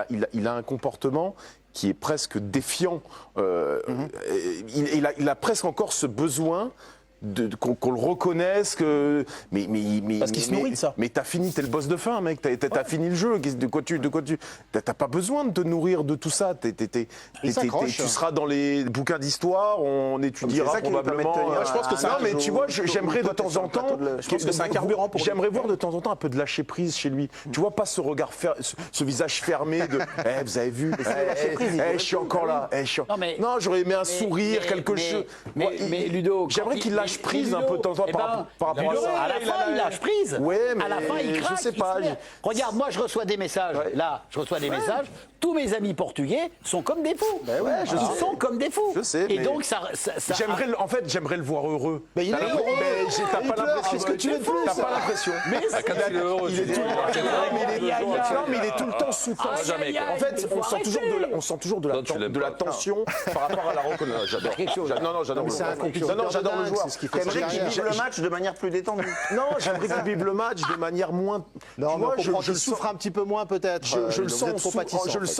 Il a un comportement qui est presque défiant. Il a presque encore ce besoin qu'on le reconnaisse, parce qu'il se nourrit de ça. Mais t'as fini, t'es le boss de fin, mec. T'as fini le jeu. T'as pas besoin de te nourrir de tout ça. Tu seras dans les bouquins d'histoire, on étudiera probablement. Je pense que ça. Non, mais tu vois, j'aimerais de temps en temps. Je pense que c'est un carburant pour. J'aimerais voir de temps en temps un peu de lâcher prise chez lui. Tu vois, pas ce regard, ce visage fermé de. Vous avez vu. Je suis encore là. Non, j'aurais aimé un sourire, quelque chose. Mais Ludo, j'aimerais qu'il lâche prise un peu de temps en temps par rapport à ça. À la fin, il lâche prise. Ouais, mais à la fin, il craque. Je sais pas. Regarde, moi, je reçois des messages. Là, je reçois des messages. Tous mes amis portugais sont comme des fous. Ils sont comme des fous. Je sais. Et donc, ça. En fait, j'aimerais le voir heureux. Mais il est heureux. T'as pas l'impression. Qu'est-ce que tu veux de plus? T'as pas l'impression. Il est heureux. Il est tout le temps sous tension. En fait, on sent toujours de la tension par rapport à la reconnaissance. J'adore. Non, j'adore. J'adore le joueur. J'aimerais qu'il vive le match de manière plus détendue. Non, j'aimerais qu'il vive le match de manière moins. Non, mais je souffre un petit peu moins peut-être. Je le sens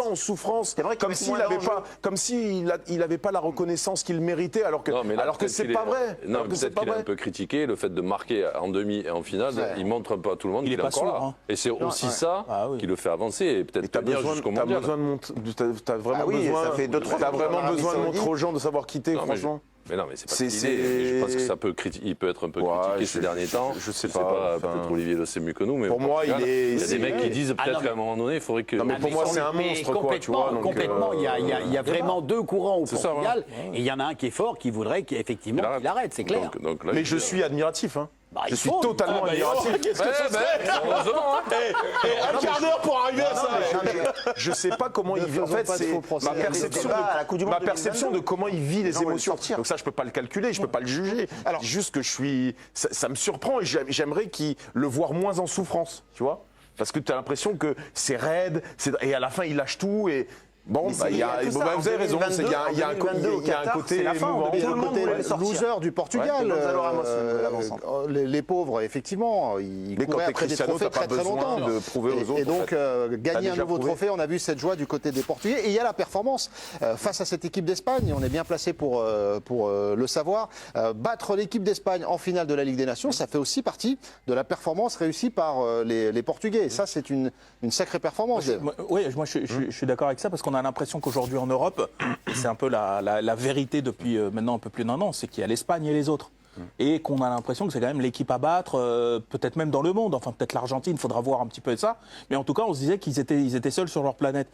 en souffrance. C'est vrai comme s'il n'avait pas la reconnaissance qu'il méritait, alors que c'est pas vrai. Non, peut-être qu'il a un peu critiqué le fait de marquer en demi et en finale. Il montre un peu à tout le monde qu'il est encore là. Et c'est aussi ça qui le fait avancer et peut-être tenir jusqu'au mondial. T'as vraiment besoin de montrer aux gens de savoir quitter, franchement. Mais non, mais c'est pas l'idée. Je pense que il peut être un peu critiqué ces derniers temps. Je sais pas. Peut-être Olivier le sait mieux que nous, mais pour moi, il y a des mecs qui disent peut-être qu'à un moment donné, il faudrait que. Non, mais pour moi, c'est un monstre, quoi. Tu vois, complètement. Il y a vraiment deux courants au Portugal, et il y en a un qui est fort, qui voudrait qu'effectivement qu'il arrête, c'est clair. Mais je suis admiratif, hein. Je suis totalement admiratif. Qu'est-ce que ce serait? Un quart d'heure pour arriver à ça. Je sais pas comment il vit. En fait, c'est ma perception de comment il vit les émotions. Donc ça, je peux pas le calculer, je peux pas le juger. Alors juste que ça me surprend et j'aimerais le voir moins en souffrance, tu vois. Parce que tu as l'impression que c'est raide, et à la fin, il lâche tout et. Bon, vous avez raison, il y a un côté émouvant. Tout le monde est loser du Portugal. Les pauvres, effectivement, ils couraient après des trophées très très longtemps. Et donc, gagner un nouveau trophée, on a vu cette joie du côté des Portugais. Et il y a la performance face à cette équipe d'Espagne. On est bien placé pour le savoir. Battre l'équipe d'Espagne en finale de la Ligue des Nations, ça fait aussi partie de la performance réussie par les Portugais. Et ça, c'est une sacrée performance. Oui, moi je suis d'accord avec ça parce qu'on a l'impression qu'aujourd'hui en Europe, et c'est un peu la vérité depuis maintenant un peu plus d'1 an, c'est qu'il y a l'Espagne et les autres. Et qu'on a l'impression que c'est quand même l'équipe à battre, peut-être même dans le monde. Enfin, peut-être l'Argentine, il faudra voir un petit peu de ça. Mais en tout cas, on se disait qu'ils étaient seuls sur leur planète.